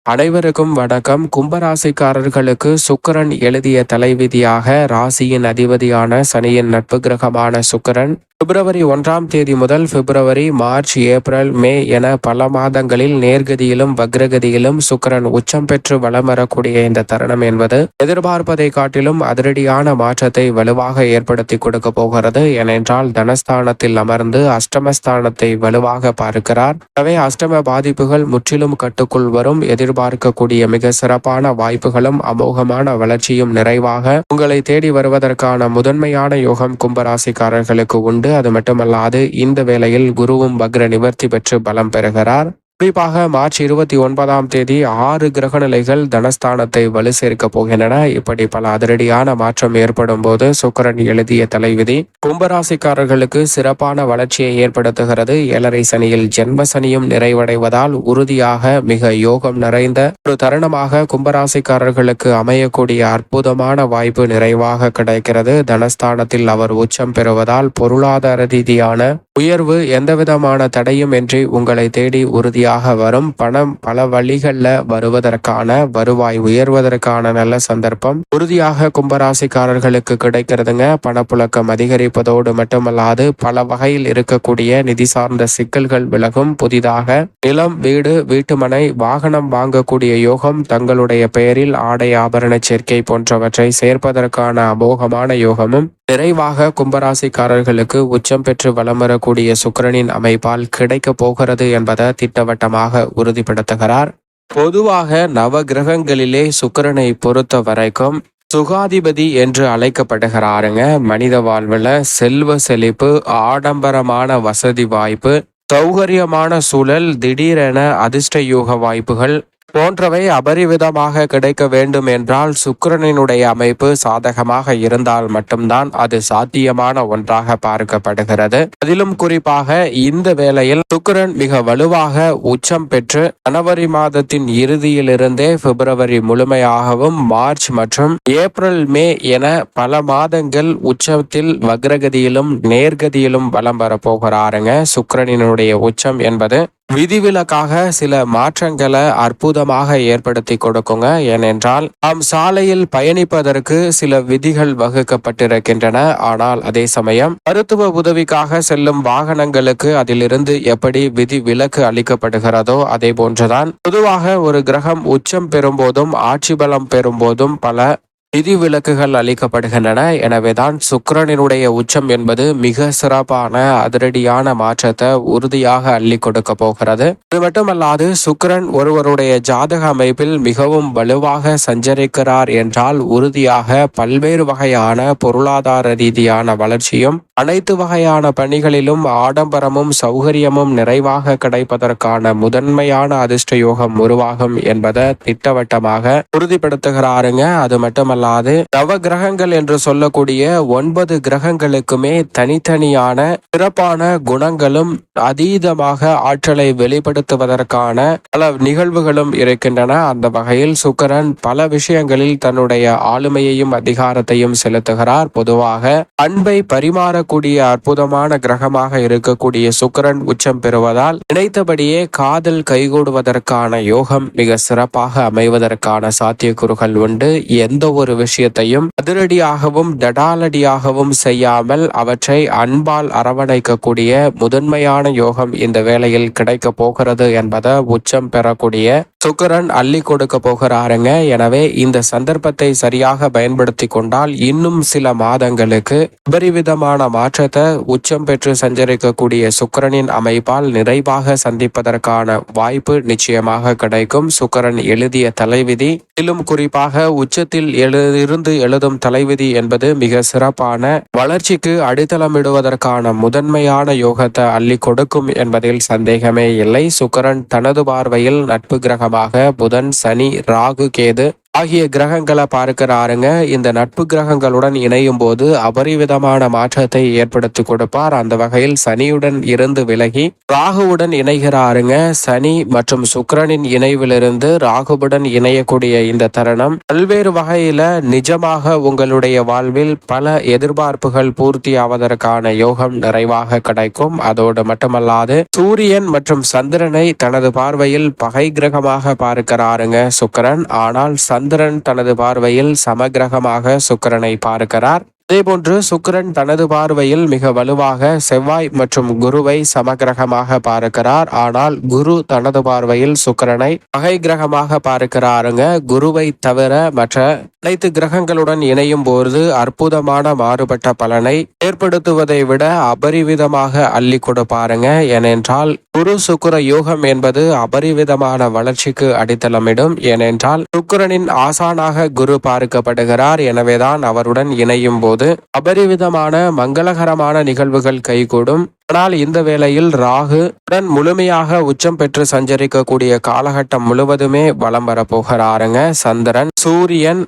அனைவருக்கும் வணக்கம். கும்பராசிக்காரர்களுக்கு சுக்கிரன் எழுதிய தலைவிதியாக ராசியின் அதிபதியான சனியின் நட்பு கிரகமான சுக்கிரன் பிப்ரவரி 1ஆம் தேதி முதல் பிப்ரவரி, மார்ச், ஏப்ரல், மே என பல மாதங்களில் நேர்கதியிலும் வக்ரகதியிலும் சுக்கிரன் உச்சம் பெற்று வலம் வரக்கூடிய இந்த தருணம் என்பது எதிர்பார்ப்பதை காட்டிலும் அதிரடியான மாற்றத்தை வலுவாக ஏற்படுத்தி கொடுக்க போகிறது. ஏனென்றால் தனஸ்தானத்தில் அமர்ந்து அஷ்டமஸ்தானத்தை வலுவாக பார்க்கிறார். எனவே அஷ்டம பாதிப்புகள் முற்றிலும் கட்டுக்குள் வரும். எதிர்பார்க்கக்கூடிய மிக சிறப்பான வாய்ப்புகளும் அமோகமான வளர்ச்சியும் நிறைவாக உங்களை தேடி வருவதற்கான முதன்மையான யோகம் கும்பராசிக்காரர்களுக்கு உண்டு. அது மட்டுமல்லாது இந்த வேளையில் குருவும் வக்ர நிவர்த்தி பெற்று பலம் பெறுகிறார். குறிப்பாக மார்ச் 29ஆம் தேதி 6 கிரக நிலைகள் தனஸ்தானத்தை வலு சேர்க்க போகின்றன. இப்படி பல அதிரடியான மாற்றம் ஏற்படும் போது சுக்கிரன் எழுதிய தலைவிதி கும்பராசிக்காரர்களுக்கு சிறப்பான வளர்ச்சியை ஏற்படுத்துகிறது. 7.5 சனியில் ஜென்ம சனியும் நிறைவடைவதால் உறுதியாக மிக யோகம் நிறைந்த ஒரு தருணமாக கும்பராசிக்காரர்களுக்கு அமையக்கூடிய அற்புதமான வாய்ப்பு நிறைவாக கிடைக்கிறது. தனஸ்தானத்தில் அவர் உச்சம் பெறுவதால் பொருளாதார ரீதியான உயர்வு எந்தவிதமான தடையும் இன்றி உங்களை தேடி உறுதியாக வரும். பணம் பல வழிகளில் வருவதற்கான வருவாய் உயர்வதற்கான நல்ல சந்தர்ப்பம் உறுதியாக கும்பராசிக்காரர்களுக்கு கிடைக்கிறதுங்க. பணப்புழக்கம் அதிகரிப்பதோடு மட்டுமல்லாது பல வகையில் இருக்கக்கூடிய நிதி சார்ந்த சிக்கல்கள் விலகும். புதிதாக நிலம், வீடு, வீட்டுமனை, வாகனம் வாங்கக்கூடிய யோகம், தங்களுடைய பெயரில் ஆடை ஆபரண சேர்க்கை போன்றவற்றை சேர்ப்பதற்கான அமோகமான யோகமும் நிறைவாக கும்பராசிக்காரர்களுக்கு உச்சம் பெற்று வலம் வரக்கூடிய சுக்கிரனின் அமைப்பால் கிடைக்க போகிறது என்பதை திட்டவட்டமாக உறுதிப்படுத்துகிறார். பொதுவாக நவ கிரகங்களிலே சுக்கிரனை பொறுத்த வரைக்கும் சுகாதிபதி என்று அழைக்கப்படுகிறாருங்க. மனித வாழ்வில் செல்வ செழிப்பு, ஆடம்பரமான வசதி வாய்ப்பு, சௌகரியமான சூழல், திடீரென அதிர்ஷ்ட யோக வாய்ப்புகள் போன்றவை அபரிவிதமாக கிடைக்க வேண்டும் என்றால் சுக்கிரனினுடைய அமைப்பு சாதகமாக இருந்தால் மட்டும்தான் அது சாத்தியமான ஒன்றாக பார்க்கப்படுகிறது. அதிலும் குறிப்பாக இந்த வேளையில் சுக்கிரன் மிக வலுவாக உச்சம் பெற்று ஜனவரி மாதத்தின் இறுதியிலிருந்தே பிப்ரவரி முழுமையாகவும், மார்ச் மற்றும் ஏப்ரல், மே என பல மாதங்கள் உச்சத்தில் வக்ரகதியிலும் நேர்கதியிலும் வலம் வரப்போகிறாருங்க. சுக்கிரனினுடைய உச்சம் என்பது விதிவிலக்காக சில மாற்றங்களை அற்புதமாக ஏற்படுத்தி கொடுக்குங்க. ஏனென்றால் நாம் சாலையில் பயணிப்பதற்கு சில விதிகள் வகுக்கப்பட்டிருக்கின்றன. ஆனால் அதே சமயம் மருத்துவ உதவிக்காக செல்லும் வாகனங்களுக்கு அதிலிருந்து எப்படி விதி விலக்கு அளிக்கப்படுகிறதோ அதே போன்றுதான் பொதுவாக ஒரு கிரகம் உச்சம் பெறும்போதும் ஆட்சி பலம் பெறும்போதும் பல விதிவிலக்குகள் அளிக்கப்படுகின்றன. எனவேதான் சுக்கிரனினுடைய உச்சம் என்பது மிக சிறப்பான அதிரடியான மாற்றத்தை உறுதியாக அள்ளி கொடுக்க போகிறது. அது மட்டுமல்லாது சுக்கிரன் ஒருவருடைய ஜாதக அமைப்பில் மிகவும் வலுவாக சஞ்சரிக்கிறார் என்றால் உறுதியாக பல்வேறு வகையான பொருளாதார ரீதியான வளர்ச்சியும், அனைத்து வகையான பணிகளிலும் ஆடம்பரமும் சௌகரியமும் நிறைவாக கிடைப்பதற்கான முதன்மையான அதிர்ஷ்ட யோகம் உருவாகும் என்பதை திட்டவட்டமாக உறுதிப்படுத்துகிறாருங்க. அது மட்டுமல்ல நவ கிரகங்கள் என்று சொல்லக்கூடிய 9 கிரகங்களுக்குமே தனித்தனியான சிறப்பான குணங்களும் அதீதமாக ஆற்றலை வெளிப்படுத்துவதற்கான பல நிகழ்வுகளும் இருக்கின்றன. அந்த வகையில் சுக்கிரன் பல விஷயங்களில் தன்னுடைய ஆளுமையையும் அதிகாரத்தையும் செலுத்துகிறார். பொதுவாக அன்பை பரிமாறக்கூடிய அற்புதமான கிரகமாக இருக்கக்கூடிய சுக்கிரன் உச்சம் பெறுவதால் நினைத்தபடியே காதல் கைகூடுவதற்கான யோகம் மிக சிறப்பாக அமைவதற்கான சாத்தியக்கூறுகள் உண்டு. எந்த ஒரு விஷயத்தையும் அதிரடியாகவும் தடாலடியாகவும் செய்யாமல் அவற்றை அன்பால் அரவணைக்கக்கூடிய முதன்மையான யோகம் இந்த வேளையில் கிடைக்க போகிறது என்பதை உச்சம் பெறக்கூடிய சுக்கிரன் அள்ளி கொடுக்க போகிறாருங்க. எனவே இந்த சந்தர்ப்பத்தை சரியாக பயன்படுத்தி கொண்டால் இன்னும் சில மாதங்களுக்கு அபரிவிதமான மாற்றத்தை உச்சம் பெற்று சஞ்சரிக்கக்கூடிய சுக்கிரனின் அமைப்பால் நிறைவாக சந்திப்பதற்கான வாய்ப்பு நிச்சயமாக கிடைக்கும். சுக்கிரன் எழுதிய தலைவிதி, மேலும் குறிப்பாக உச்சத்தில் இருந்து எழுதும் தலைவிதி என்பது மிக சிறப்பான வளர்ச்சிக்கு அடித்தளமிடுவதற்கான முதன்மையான யோகத்தை அள்ளி கொடுக்கும் என்பதில் சந்தேகமே இல்லை. சுக்கிரன் தனது பார்வையில் நட்பு கிரகமாக புதன், சனி, ராகு, கேது ஆகிய கிரகங்களை பார்க்கிறாருங்க. இந்த நட்பு கிரகங்களுடன் இணையும் போது அபரிவிதமான மாற்றத்தை ஏற்படுத்தி கொடுப்பார். அந்த வகையில் சனியுடன் இருந்து விலகி ராகுவுடன் இணைகிறாருங்க. சனி மற்றும் சுக்கிரனின் இணைவிலிருந்து ராகுவுடன் இணையக்கூடிய இந்த தருணம் பல்வேறு வகையில நிஜமாக உங்களுடைய வாழ்வில் பல எதிர்பார்ப்புகள் பூர்த்தி ஆவதற்கான யோகம் நிறைவாக கிடைக்கும். அதோடு மட்டுமல்லாது சூரியன் மற்றும் சந்திரனை தனது பார்வையில் பகை கிரகமாக பார்க்கிறாருங்க சுக்கிரன். ஆனால் சந்திரன் தனது பார்வையில் சமகிரகமாக சுக்கிரனை பார்க்கிறார். அதேபோன்று சுக்கிரன் தனது பார்வையில் மிக வலுவாக செவ்வாய் மற்றும் குருவை சமகிரகமாக பார்க்கிறார். ஆனால் குரு தனது பார்வையில் சுக்கிரனை பகை கிரகமாக பார்க்கிறாருங்க. குருவை தவிர மற்ற அனைத்து கிரகங்களுடன் இணையும் போது அற்புதமான மாறுபட்ட பலனை ஏற்படுத்துவதை விட அபரிவிதமாக அள்ளி கொடுப்பாருங்க. ஏனென்றால் குரு சுக்கிர யோகம் என்பது அபரிவிதமான வளர்ச்சிக்கு அடித்தளமிடும். ஏனென்றால் சுக்கிரனின் ஆசானாக குரு பார்க்கப்படுகிறார். எனவேதான் அவருடன் இணையும் போது அபரிவிதமான மங்களகரமான நிகழ்வுகள் கைகூடும். ஆனால் இந்த வேளையில் ராகு உடன் முழுமையாக உச்சம் பெற்று சஞ்சரிக்கக்கூடிய காலகட்டம் முழுவதுமே வலம் வரப்போகிறாருங்க. சந்திரன், சூரியன்,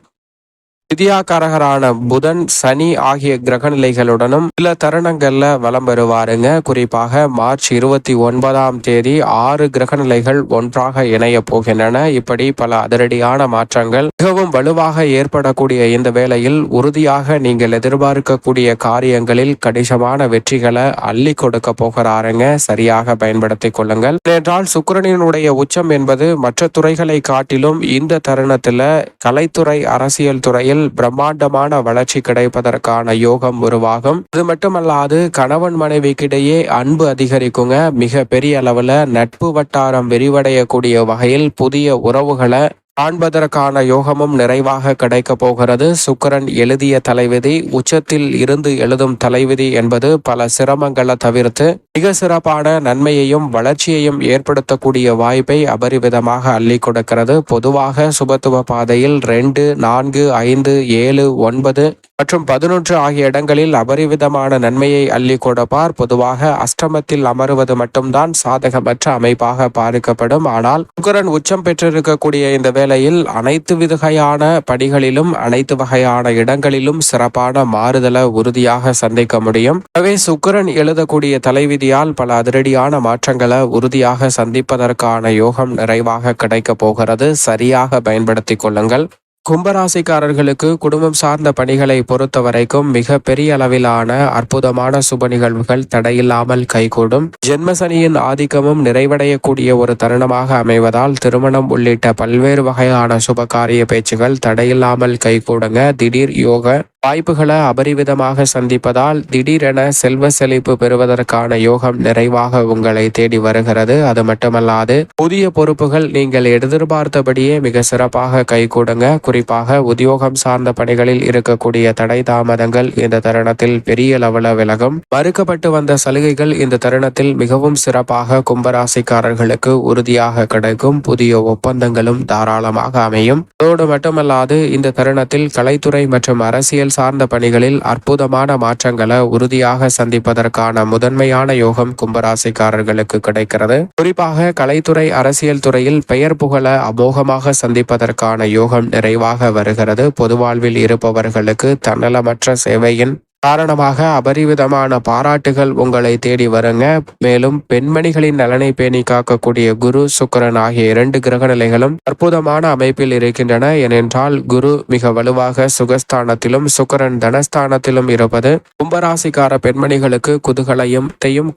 விதியாக்காரகரான புதன், சனி ஆகிய கிரக நிலைகளுடனும் சில தருணங்கள்ல வலம் வருவாருங்க. குறிப்பாக மார்ச் 29 6 கிரக நிலைகள் ஒன்றாக இணைய போகின்றன. இப்படி பல அதிரடியான மாற்றங்கள் மிகவும் வலுவாக ஏற்படக்கூடிய இந்த வேளையில் உறுதியாக நீங்கள் எதிர்பார்க்கக்கூடிய காரியங்களில் கணிசமான வெற்றிகளை அள்ளி கொடுக்க போகிறாருங்க. சரியாக பயன்படுத்திக் கொள்ளுங்கள். ஏனென்றால் சுக்கிரனினுடைய உச்சம் என்பது மற்ற துறைகளை காட்டிலும் இந்த தருணத்துல கலைத்துறை, அரசியல் துறையில் பிரம்மாண்டமான வளர்ச்சி கிடைப்பதற்கான யோகம் உருவாகும். அது மட்டுமல்லாது கணவன் மனைவிக்கிடையே அன்பு அதிகரிக்குங்க. மிக பெரிய அளவுல நட்பு வட்டாரம் விரிவடையக்கூடிய வகையில் புதிய உறவுகளை காண்பதற்கான யோகமும் நிறைவாக கிடைக்க போகிறது. சுக்கிரன் எழுதிய தலைவிதி உச்சத்தில் இருந்து எழுதும் தலைவிதி என்பது பல சிரமங்களை தவிர்த்து மிக சிறப்பான நன்மையையும் வளர்ச்சியையும் ஏற்படுத்தக்கூடிய வாய்ப்பை அபரிவிதமாக அள்ளி கொடுக்கிறது. பொதுவாக சுபத்துவ பாதையில் 2, 4, 5, 7, 9 மற்றும் 11 ஆகிய இடங்களில் அபரிவிதமான நன்மையை அள்ளி கொடுப்பார். பொதுவாக அஷ்டமத்தில் அமருவது மட்டும்தான் சாதகமற்ற அமைப்பாக பார்க்கப்படும். ஆனால் சுக்கிரன் உச்சம் பெற்றிருக்கக்கூடிய இந்த வேளையில் அனைத்து வகையான படிகளிலும் அனைத்து வகையான இடங்களிலும் சிறப்பான மாறுதலை உறுதியாக சந்திக்க முடியும். எனவே சுக்கிரன் எழுதக்கூடிய தலைவிதியால் பல அதிரடியான மாற்றங்களை உறுதியாக சந்திப்பதற்கான யோகம் நிறைவாக கிடைக்க போகிறது. சரியாக பயன்படுத்திக் கொள்ளுங்கள். கும்பராசிக்காரர்களுக்கு குடும்பம் சார்ந்த பணிகளை பொறுத்த வரைக்கும் மிக பெரிய அளவிலான அற்புதமான சுப நிகழ்வுகள் தடையில்லாமல் கைகூடும். ஜென்மசனியின் ஆதிக்கமும் நிறைவடையக்கூடிய ஒரு தருணமாக அமைவதால் திருமணம் உள்ளிட்ட பல்வேறு வகையான சுப காரிய பேச்சுகள் தடையில்லாமல் கைகூடுங்க. திடீர் யோக வாய்ப்புகளை அபரிவிதமாக சந்திப்பதால் திடீரென செல்வ செழிப்பு பெறுவதற்கான யோகம் நிறைவாக உங்களை தேடி வருகிறது. அது மட்டுமல்லாது புதிய பொறுப்புகள் நீங்கள் எதிர்பார்த்தபடியே மிக சிறப்பாக கைகூடுங்க. குறிப்பாக உத்தியோகம் சார்ந்த பணிகளில் இருக்கக்கூடிய தடை தாமதங்கள் இந்த தருணத்தில் பெரிய அளவுல விலகும். மறுக்கப்பட்டு வந்த சலுகைகள் இந்த தருணத்தில் மிகவும் சிறப்பாக கும்பராசிக்காரர்களுக்கு உறுதியாக கிடைக்கும். புதிய ஒப்பந்தங்களும் தாராளமாக அமையும். அதோடு மட்டுமல்லாது இந்த தருணத்தில் கலைத்துறை மற்றும் அரசியல் சார்ந்த பணிகளில் அற்புதமான மாற்றங்களை உறுதியாக சந்திப்பதற்கான முதன்மையான யோகம் கும்பராசிக்காரர்களுக்கு கிடைக்கிறது. குறிப்பாக கலைத்துறை, அரசியல் துறையில் பெயர் புகழ அமோகமாக சந்திப்பதற்கான யோகம் நிறைவாக வருகிறது. பொது வாழ்வில் இருப்பவர்களுக்கு தன்னலமற்ற சேவையின் காரணமாக அபரிவிதமான பாராட்டுகள் உங்களை தேடி வருங்க. மேலும் பெண்மணிகளின் நலனை பேணி காக்கக்கூடிய குரு, சுக்கிரன் ஆகிய 2 கிரக நிலைகளும் அற்புதமான அமைப்பில் இருக்கின்றன. ஏனென்றால் குரு மிக வலுவாக சுகஸ்தானத்திலும் சுக்கிரன் தனஸ்தானத்திலும் இருப்பது கும்பராசிக்கார பெண்மணிகளுக்கு குதூகலையும்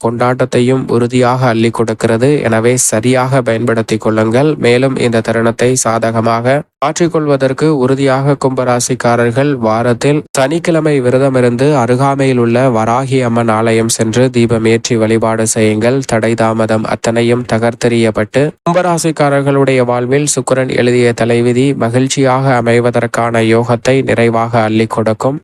கொண்டாட்டத்தையும் உறுதியாக அள்ளி கொடுக்கிறது. எனவே சரியாக பயன்படுத்திக் கொள்ளுங்கள். மேலும் இந்த தருணத்தை சாதகமாக மாற்றிக்கொள்வதற்கு உறுதியாக கும்பராசிக்காரர்கள் வாரத்தில் சனிக்கிழமை விரதமிருந்து அருகாமையில் உள்ள வராகி அம்மன் ஆலயம் சென்று தீபம் ஏற்றி வழிபாடு செய்யுங்கள். தடை தாமதம் அத்தனையும் தகர்த்தெறியப்பட்டு கும்பராசிக்காரர்களுடைய வாழ்வில் சுக்கிரன் எழுதிய தலைவிதி மகிழ்ச்சியாக அமைவதற்கான யோகத்தை நிறைவாக அள்ளி கொடுக்கும்.